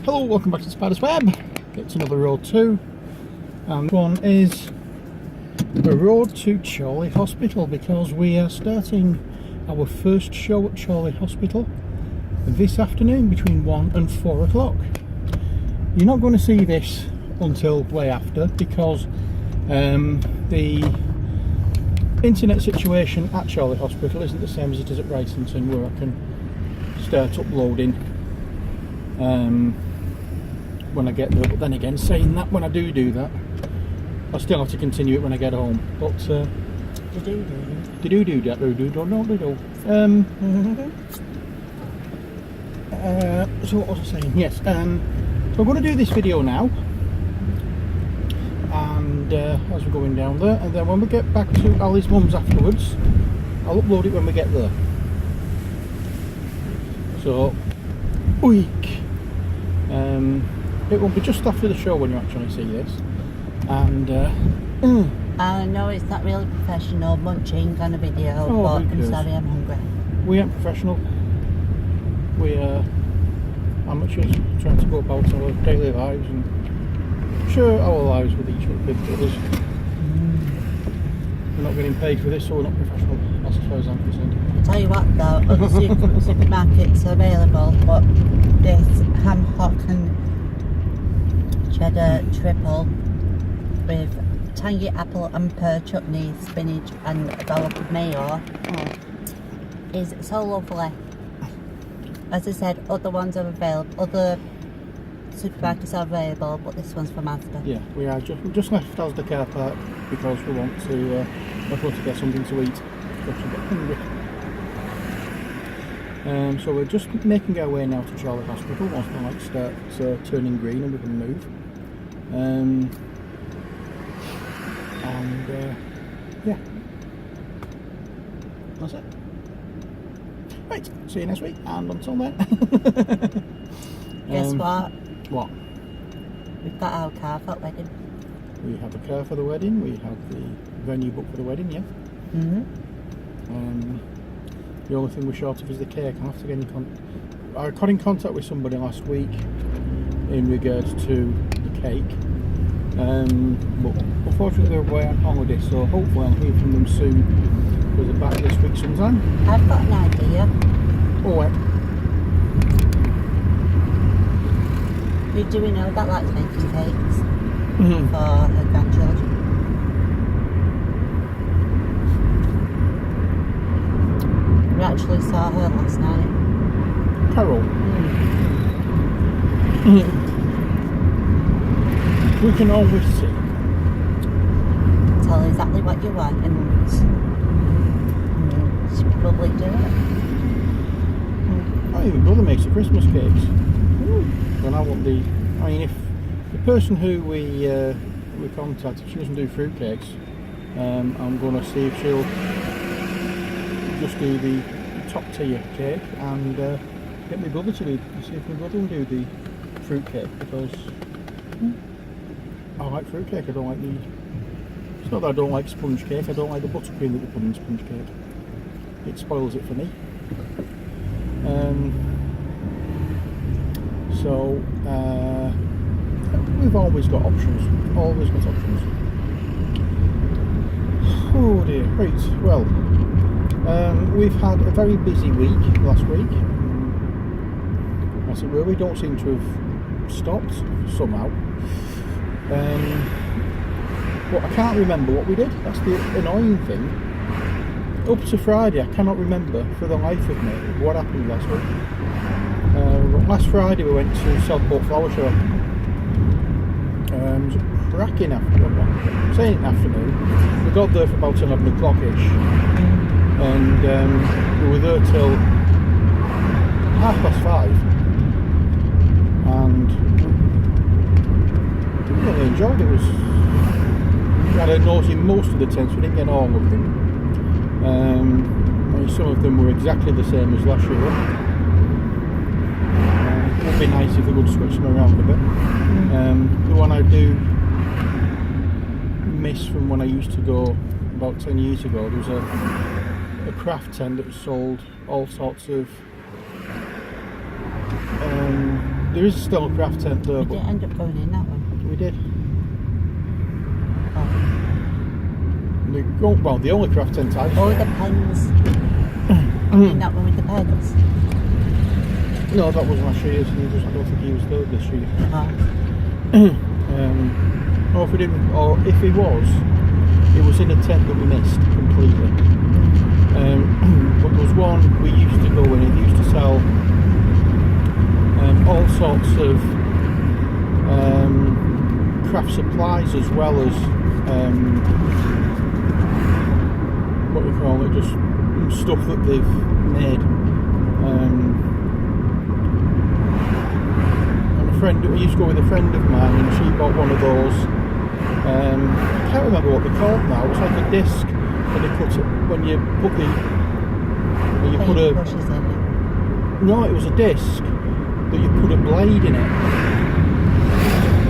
Hello, welcome back to Spider's Web. It's another road to, and this one is the road to Chorley Hospital, because we are starting our first show at Chorley Hospital this afternoon between 1 and 4 o'clock. You're not going to see this until way after, because the internet situation at Chorley Hospital isn't the same as it is at Ricington, where I can start uploading when I get there. But then again, saying that, when I do that, I still have to continue it when I get home. But so what was I saying? Yes, so I'm going to do this video now, and as we're going down there, and then when we get back to Ali's mum's afterwards, I'll upload it when we get there. So week. It will be just after the show when you actually see this, and I know it's not really professional munching on a video, but I'm sorry, I'm hungry. We ain't professional. We are amateurs trying to go about our daily lives and share our lives with each other, with others. We're not getting paid for this, so we're not professional, as far as I'm concerned. I'll tell you what though, other supermarkets are available, but this ham hock and cheddar triple with tangy apple and pear chutney, spinach and a dollop of mayo is so lovely. As I said, other ones are available, other supermarkets are available, but this one's from Asda. Yeah, we are just left Asda car park because we want to get something to eat, because we get hungry. So we're just making our way now to Chorley Hospital once the lights start turning green and we can move. Yeah, that's it. Right, see you next week, and until then. Guess what? What? We've got our car for the wedding. We have a car for the wedding, we have the venue booked for the wedding, yeah? The only thing we're short of is the cake. I'll have to get in I got in contact with somebody last week in regards to the cake, but unfortunately they're away on holiday, so hopefully I'll hear from them soon, because they're back this week sometime. I've got an idea. Oh, wait. You do know that likes making cakes for her grandchildren? We actually saw her last night. Carol. We can always see. Tell her exactly what you want and she'll probably do it. My brother makes the Christmas cakes. And I want if the person who we contact, if she doesn't do fruit cakes, I'm going to see if she'll just do the top tier cake and get my brother to do, see if my brother will do the fruit cake, because I like fruit cake. I don't like it's not that I don't like sponge cake, I don't like the buttercream that they put in sponge cake. It spoils it for me. So we've always got options. Always got options. Oh dear. Right. Well, we've had a very busy week last week. As it were, we don't seem to have stopped somehow. But I can't remember what we did. That's the annoying thing. Up to Friday, I cannot remember for the life of me what happened last week. Last Friday we went to Southport Flower Show. It was a cracking afternoon. Saying afternoon, we got there for about 11 o'clock-ish, and we were there till 5:30, and we really enjoyed it. We had a nose in most of the tents, we didn't get all of them. Some of them were exactly the same as last year. It would be nice if they would switch them around a bit. The one I do miss from when I used to go about 10 years ago, there was a craft tent that sold all sorts of There is still a craft tent though. We didn't end up going in that one. We did. Oh. Well, the only craft tent I saw. Oh, the pens. In that one with the pens. No, that was last year's. I don't think he was there this year. Oh. Or if we didn't, or if he was in a tent that we missed completely. But there was one we used to go in. It used to sell all sorts of craft supplies as well as what we call it, just stuff that they've made. And a friend, I used to go with a friend of mine, and she bought one of those. I can't remember what they're called now. It's like a disc, and they put it when you put the Brushes in it. No, it was a disc that you put a blade in it,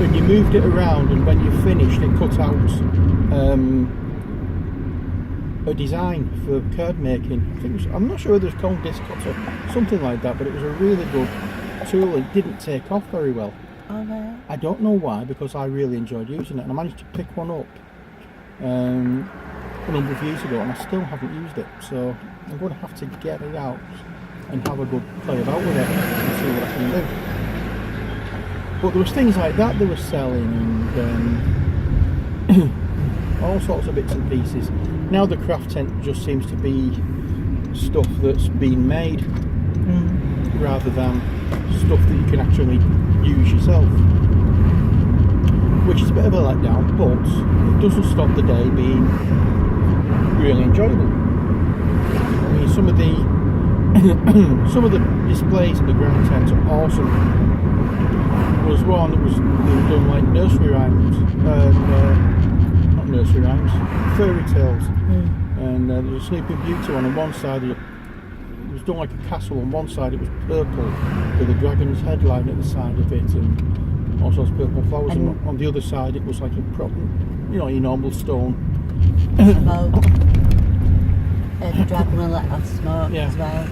and you moved it around, and when you finished, it cut out a design for card making. I think I'm not sure whether it's called disc cutter, something like that, but it was a really good tool. It didn't take off very well. Oh, no. I don't know why, because I really enjoyed using it, and I managed to pick one up a number of years ago, and I still haven't used it, so I'm going to have to get it out and have a good play about with it and see what I can do. But there was things like that they were selling, and all sorts of bits and pieces. Now the craft tent just seems to be stuff that's been made rather than stuff that you can actually use yourself, which is a bit of a letdown, but it doesn't stop the day being really enjoyable. I mean, some of the displays in the ground tents are awesome. There was one that was done like nursery rhymes, not nursery rhymes, fairy tales, and there was a Sleeping Beauty one. On one side it was done like a castle. On one side it was purple with a dragon's headline at the side of it, and all sorts of purple flowers. And on the other side it was like a proper, your normal stone. Smoke. The dragon will let off smoke as well.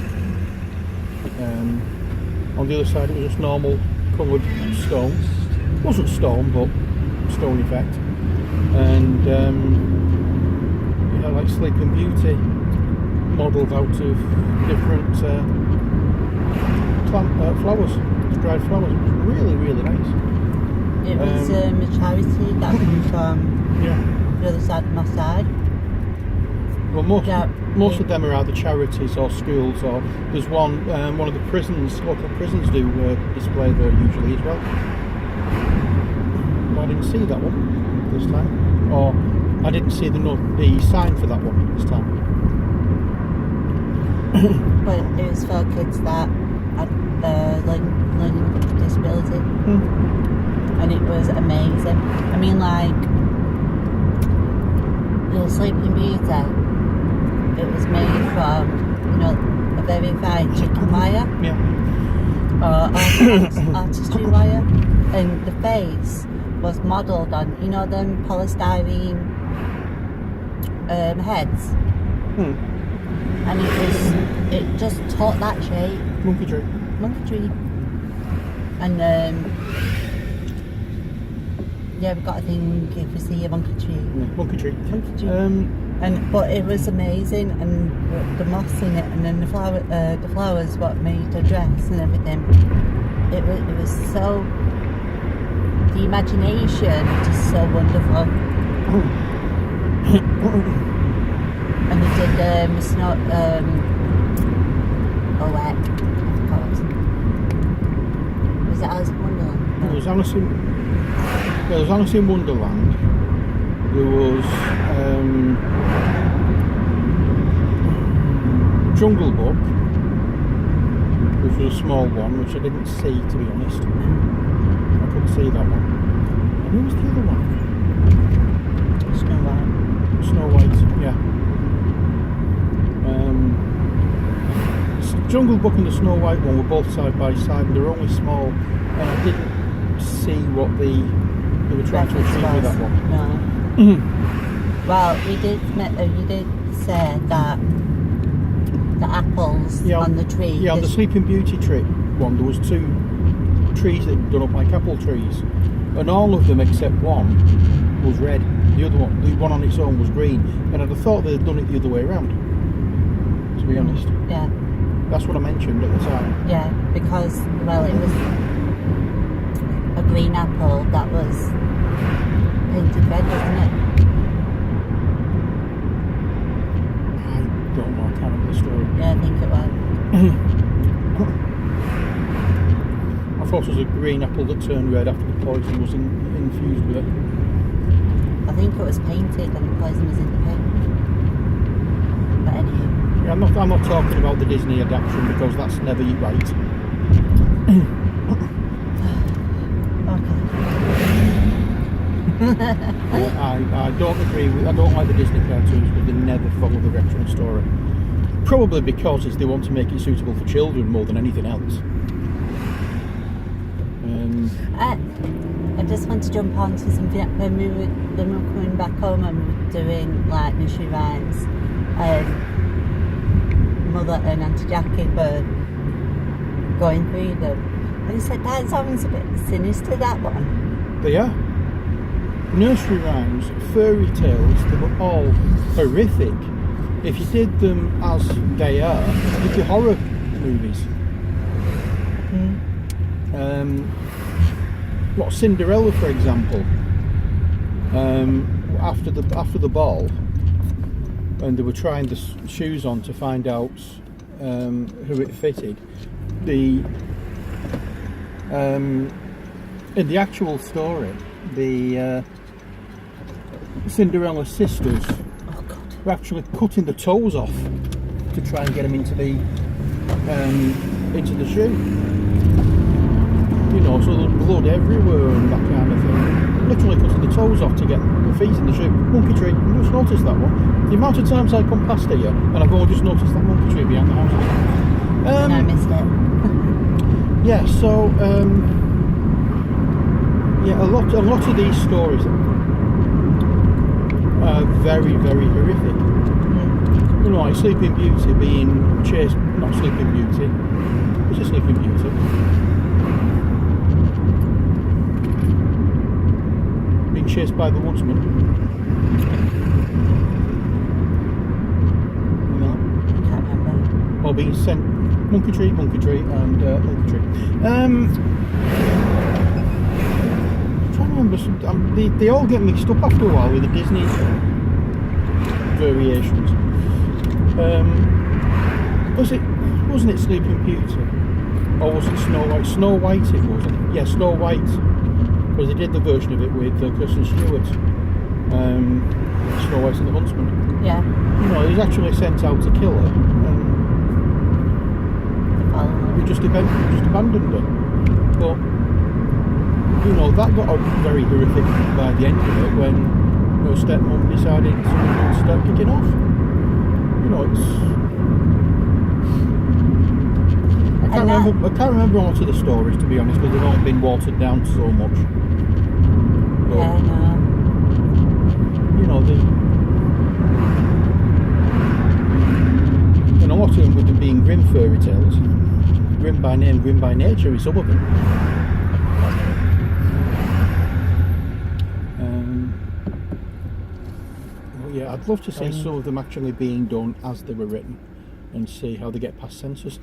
On the other side it was just normal coloured stone. It wasn't stone, but stone effect. And like Sleeping Beauty modelled out of different flowers, dried flowers. It was really, really nice. It was a charity that came from the other side of my side. Well, most of them are either charities or schools, or there's one of the prisons, local prisons do display there usually as well. But I didn't see that one this time, or I didn't see the sign for that one this time. But it was for kids that had learning disability, and it was amazing. I mean, like the Sleeping Beauty, it was made from a very fine chicken wire, or artistry wire, and the face was modelled on them polystyrene heads. And it just taught that shape. Monkey tree. And we've got a thing if we see a monkey tree. Monkey tree. But it was amazing, and the moss in it, and then the flowers what made the dress and everything. It was so, the imagination is just so wonderful. And they did snow, was it Alice in Wonderland? No. There was Alice in Wonderland. There was Jungle Book, which was a small one, which I didn't see, to be honest. I couldn't see that one. And who was the other one? Snow White, yeah. Jungle Book and the Snow White one were both side by side, and they're only small, and I didn't see what they were trying to achieve with that one. No. Well, you did say that the apples on the tree. Yeah, on the Sleeping Beauty tree one, there was two trees that had done up like apple trees, and all of them except one was red. The one on its own was green, and I'd have thought they'd done it the other way around, to be honest. Yeah. That's what I mentioned at the time. Yeah, because, well, it was a green apple that was painted red, wasn't it? I don't know, I can't remember the story. Yeah, I think it was. I thought it was a green apple that turned red after the poison was infused with it. I think it was painted and the poison was in the paint. But anyway. Yeah, I'm not talking about the Disney adaptation because that's never right. I don't agree with. I don't like the Disney cartoons because they never follow the retro story. Probably because they want to make it suitable for children more than anything else. I just want to jump on to something that when we were coming back home and we were doing like nursery rhymes, Mother and Auntie Jackie were going through them, and he said that sounds a bit sinister, that one. They are. Nursery rhymes, fairy tales, they were all horrific. If you did them as they are, you'd be horror movies. What, Cinderella, for example, after the ball, and they were trying the shoes on to find out who it fitted. In the actual story, the Cinderella sisters were actually cutting the toes off to try and get them into the shoe. You know, so there's blood everywhere and that kind of thing. Literally cutting the toes off to get the feet in the shoe. Monkey tree, I just noticed that one. The amount of times I come past here and I've only just noticed that monkey tree behind the house. And I missed it. Yeah, so yeah, a lot of these stories are very, very horrific. You know, like Sleeping Beauty being chased, not Sleeping Beauty, it's a Sleeping Beauty. Being chased by the woodsman. You know? I can't remember. Or being sent monkey tree, and monkey tree. I'm trying to remember some. They all get mixed up after a while with the Disney variations. Wasn't it Sleeping Beauty? Or was it Snow White? Snow White it was. Yeah, Snow White. Because they did the version of it with Kristen Stewart. Snow White and the Huntsman. Yeah. You know, he was actually sent out to kill her. We just abandoned her. But, you know, that got very horrific by the end of it when her stepmom decided to start kicking off. You know, it's... I can't remember a lot of the stories, to be honest, because they've all been watered down so much. But, yeah, I know. You know, and a lot of them with them being grim fairy tales. Grim by name, grim by nature is some of them. Well, yeah, I'd love to see some of them actually being done as they were written and see how they get past censors.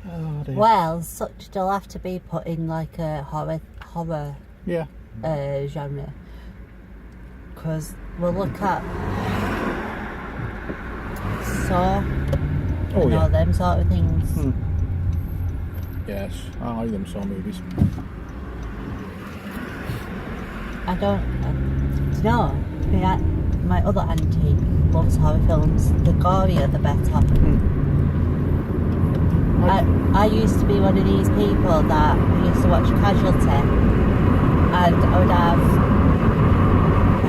Oh, dear. Well, such they'll have to be put in like a horror Yeah. Genre. Because we'll look at Saw and all them sort of things. Yes, I like them Saw movies. I don't, you know, my other auntie loves horror films. The gorier the better. I used to be one of these people that used to watch Casualty, and I would have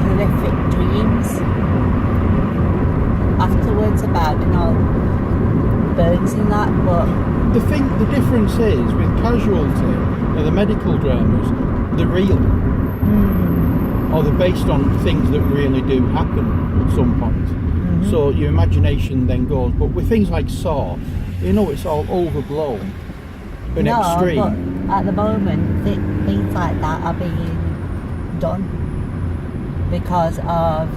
horrific dreams afterwards about, you know, burns and that. But the difference is with Casualty and the medical dramas, they're real, or they're based on things that really do happen at some point. So your imagination then goes. But with things like Saw, you know, it's all overblown, an no, extreme. but at the moment, things like that are being done because of,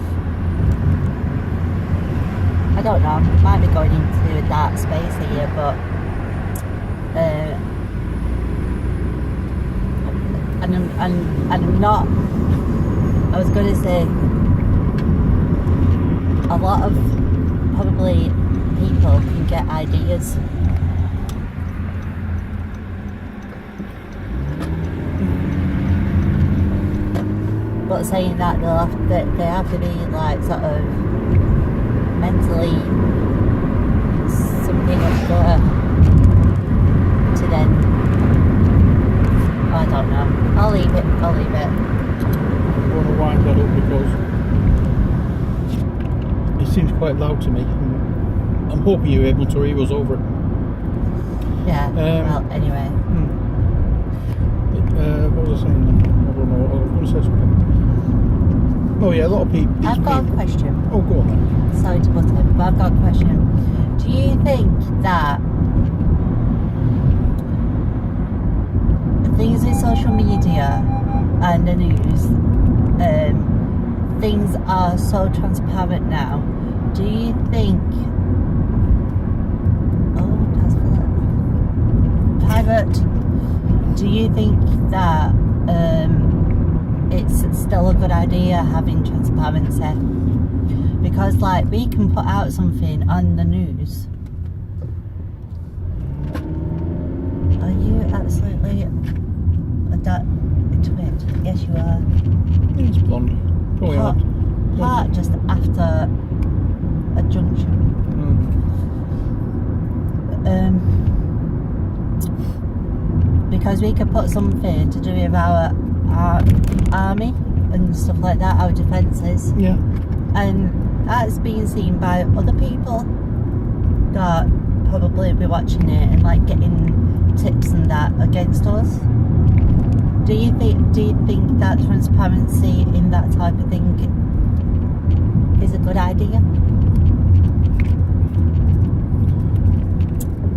I don't know, might be going into a dark space here, but and I'm not, I was going to say, a lot of probably people can get ideas. But saying that, they have to be like sort of mentally something up to then, I don't know. I'll leave it. I want to wind that up because it seems quite loud to me. I'm hoping you're able to hear us over it. Yeah, well, anyway. What was I saying then? I don't know. I was going to say something. Oh yeah, a lot of people. I've got a question. Oh, go on then. Sorry to butt in, but I've got a question. Do you think that things in social media and the news, things are so transparent now? Do you think? Oh, that's private. Do you think that it's still a good idea having transparency? Because like we can put out something on the news. Are you absolutely into it? Yes, you are. It's blonde. Probably Part just after a junction. Because we could put something to do with our army and stuff like that, our defences. Yeah. And that's being seen by other people that probably be watching it and like getting tips and that against us. Do you think that transparency in that type of thing is a good idea?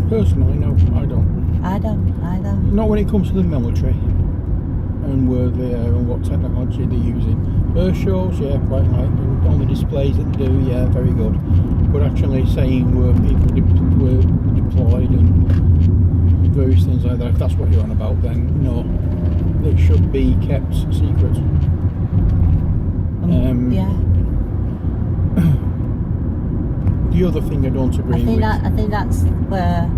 Personally, no, I don't. I don't either. Not when it comes to the military and where they are and what technology they're using. Earth shows, yeah, quite like. And on the displays that they do, yeah, very good. But actually saying where people were deployed and various things like that, if that's what you're on about, then no. It should be kept secret. Yeah. The other thing I don't agree with. I think that's where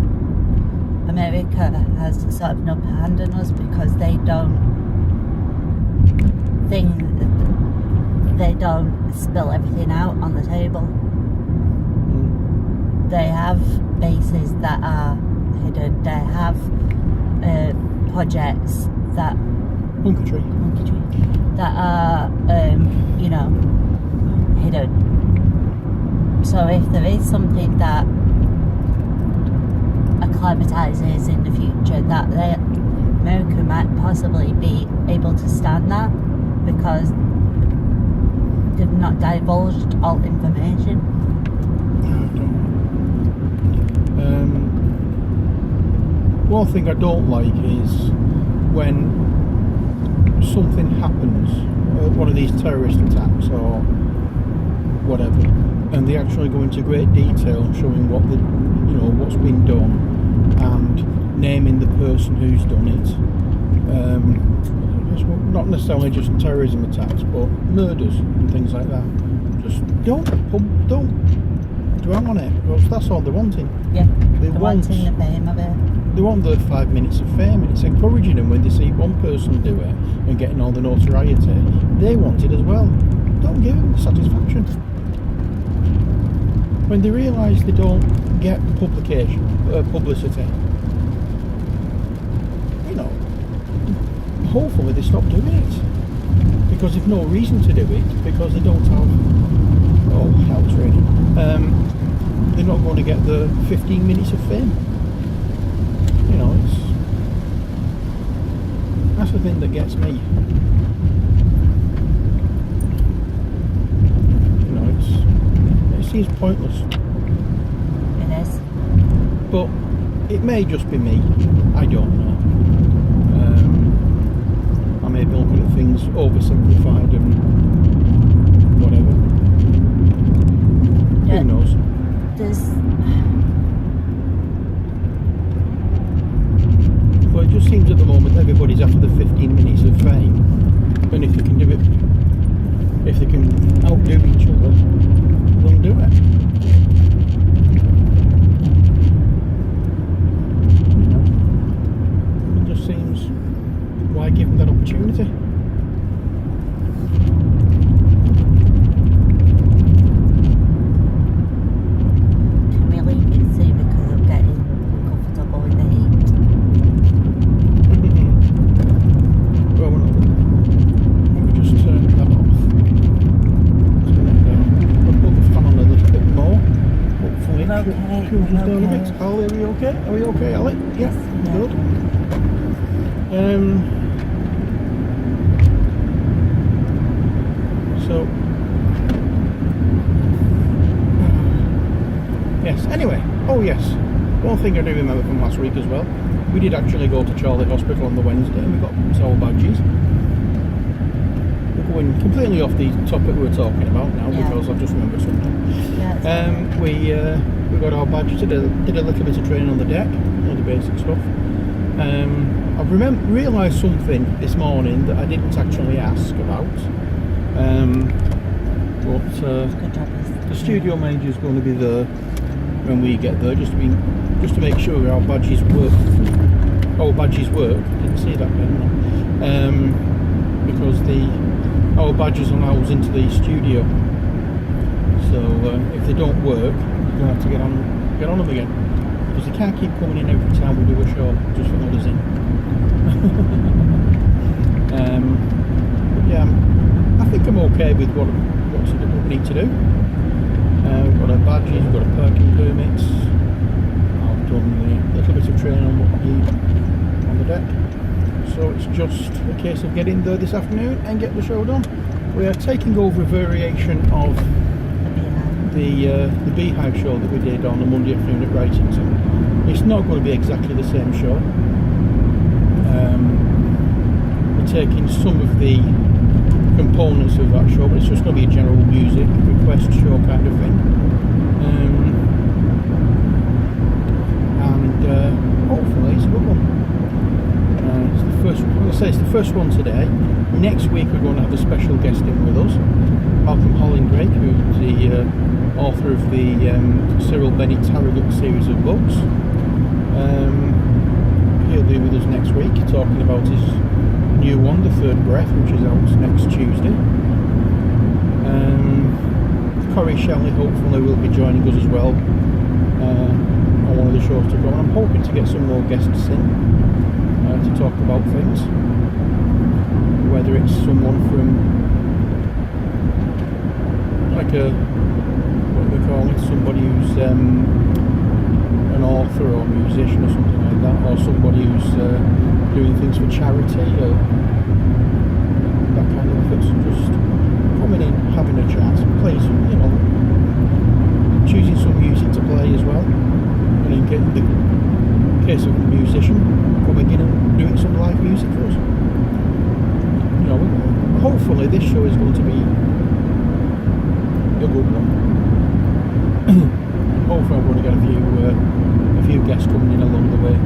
America has sort of an upper hand on us, because they don't spill everything out on the table. They have bases that are hidden. They have projects that that are hidden. So if there is something that acclimatises in the future, that America might possibly be able to stand that, because they've not divulged all information. One thing I don't like is when something happens, one of these terrorist attacks or whatever, and they actually go into great detail showing what's been done and naming the person who's done it. It's not necessarily just terrorism attacks, but murders and things like that. Just don't dwell on it, because that's all they're wanting. Yeah, they're wanting the fame of it. They want the 5 minutes of fame, and it's encouraging them when they see one person do it and getting all the notoriety. They want it as well. Don't give them the satisfaction. When they realise they don't get publicity, hopefully they stop doing it. Because there's no reason to do it, because they don't have, hell's raining. They're not going to get the 15 minutes of fame. That's the thing that gets me. It seems pointless. It is. But it may just be me. I don't know. I may be looking at things oversimplified and whatever. Yeah. Who knows? Well, it just seems at the moment everybody's after the 15 minutes of fame, and if they can do it, if they can outdo each other, they'll do it. You know, it just seems, why give them that opportunity? Can we leave it soon because I'm getting uncomfortable in the heat? Well, we're not. Let me just turn that off. Turn it down. We'll put the fan on a little bit more. Hopefully it I'm okay, cools us I'm down a okay. bit. Ali, are we okay? Are we okay, Ali? Yeah, Yeah. good. So yes, anyway, oh yes, one thing I do remember from last week as well, we did actually go to Chorley Hospital on the Wednesday and we got our badges. We're going completely off the topic we were talking about now, Yeah. because I've just remembered something. Yeah, We got our badges, did a little bit of training on the deck, all the basic stuff. I've realised something this morning that I didn't actually ask about. But good job. the studio manager is going to be there when we get there, just to make sure our badges work. Our badges work. Didn't see that then. Because our badges allow us into the studio. So if they don't work, you're going to have to get on them again, because they can't keep coming in every time we do a show just for let us in. But yeah, I think I'm okay with what we need to do. We've got our badges, we've got our parking permits. I've done a little bit of training on what I need on the deck. So it's just a case of getting there this afternoon and get the show done. We are taking over a variation of the Beehive show that we did on a Monday afternoon at Wrightington. It's not going to be exactly the same show. We're taking some of the components of that show, but it's just going to be a general music request show kind of thing. Hopefully it's a good one. It's the first. I'm going to say it's the first one today. Next week we're going to have a special guest in with us, Malcolm Hollingrake, who's the author of the Cyril Bennett Tarragut series of books. He'll be with us next week talking about his new one, The Third Breath, which is out next Tuesday. Corey Shelley hopefully will be joining us as well on one of the shows to go. And I'm hoping to get some more guests in to talk about things, whether it's someone from like what do we call it, somebody who's an author or musician or something like that, or somebody who's doing things for charity or that kind of effort. Just coming in, having a chat, play some, choosing some music to play as well, and then getting the case of a musician coming in and doing some live music for us. Hopefully this show is going to be a good one. Hopefully I'm going to get a few guests coming in along the way,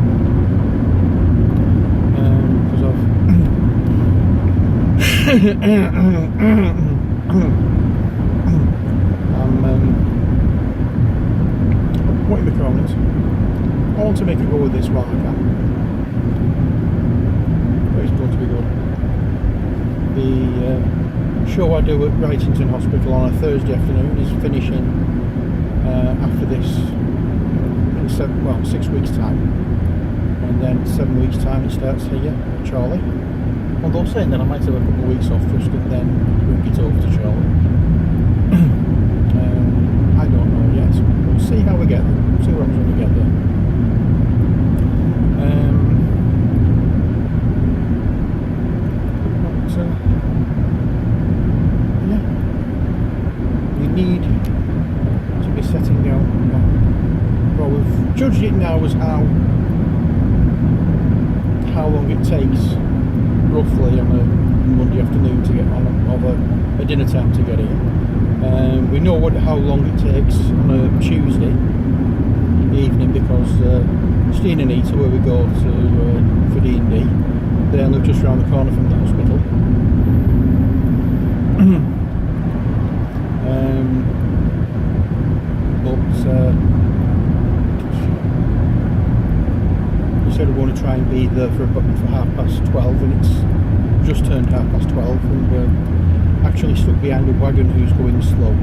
because what do we call it? I want to make a go with this while I can. But it's going to be good. The show I do at Wrightington Hospital on a Thursday afternoon is finishing after this in 6 weeks time, and then 7 weeks time it starts here at Chorley. Although saying that I might have a couple of weeks off just and then bring it over to Chorley. I don't know yet. We'll see how we get there. See what happens when we get there. Yeah, we need to be setting out. Well, we've judged it now as how long it takes roughly on a Monday afternoon to get on, of a dinner time to get here. We know how long it takes on a Tuesday evening because Steen and Nita, where we go to for D&D, they live just round the corner from the hospital. We said we want to try and be there for 12:30, and it's just turned 12:30, and we're actually stuck behind a wagon who's going slow.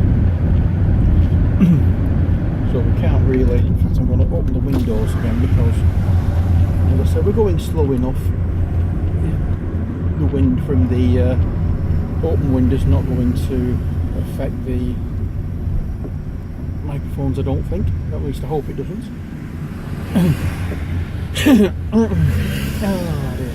So we can't really. In fact, I'm going to open the windows again because, as I said, we're going slow enough. The wind from the open window's not going to affect the microphones, I don't think. At least I hope it doesn't. Oh dear.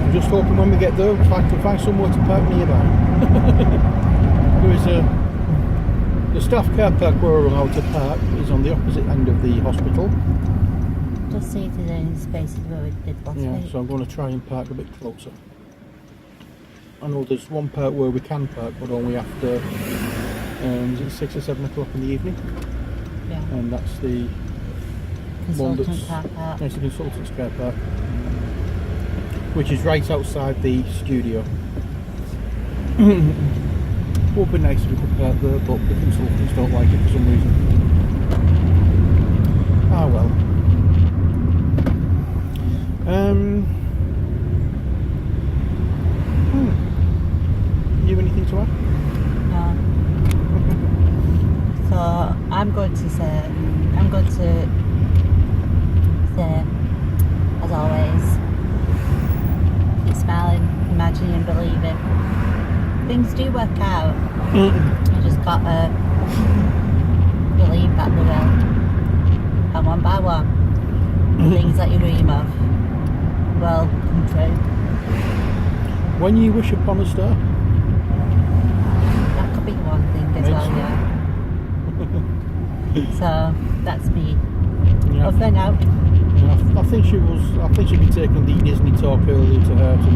I'm just hoping when we get there, if I can find somewhere to park nearby. There is the staff car park where we're allowed to park is on the opposite end of the hospital. Just see if there's any spaces where we did last week. So I'm going to try and park a bit closer. I know there's one part where we can park, but only after is it 6 or 7 o'clock in the evening. Yeah. And that's the one Consultant that's car park. it's the consultant's car park, which is right outside the studio. Would be nice if we could park there, but the consultants don't like it for some reason. Ah well. You anything to add? No. So I'm going to say, as always, keep smiling, imagining and believing. Things do work out. You just gotta believe that they will. And one by one, the things that you dream of will come true. When you wish upon a star. That could be one thing as well, yeah. So that's me. Yeah. Over now. Yeah, I think she'd be taking the Disney talk earlier to her to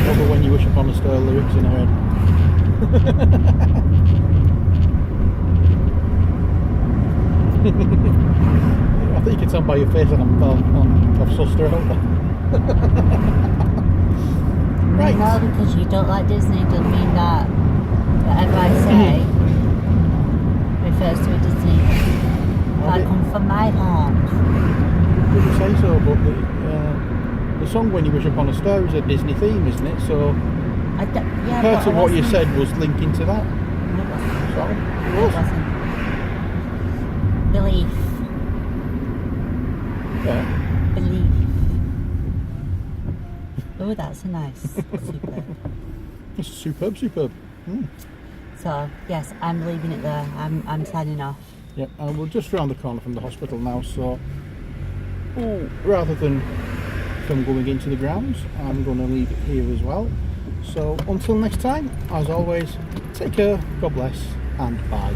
all the When You Wish Upon a Star lyrics in her head. I think you can tell by your face that I've sussed her out. Right. No, because you don't like Disney doesn't mean that whatever I say refers to a Disney. That comes from my heart. Didn't say so, but the song When You Wish Upon a Star is a Disney theme, isn't it? So part of what you said was linking to that. No, it wasn't. Sorry? No, it wasn't. Belief. Yeah. Belief. Oh, that's a nice superb. It's superb. So yes, I'm leaving it there. I'm signing off. Yeah, and we're just round the corner from the hospital now, so rather than film going into the grounds, I'm going to leave it here as well. So until next time, as always, take care, God bless, and bye.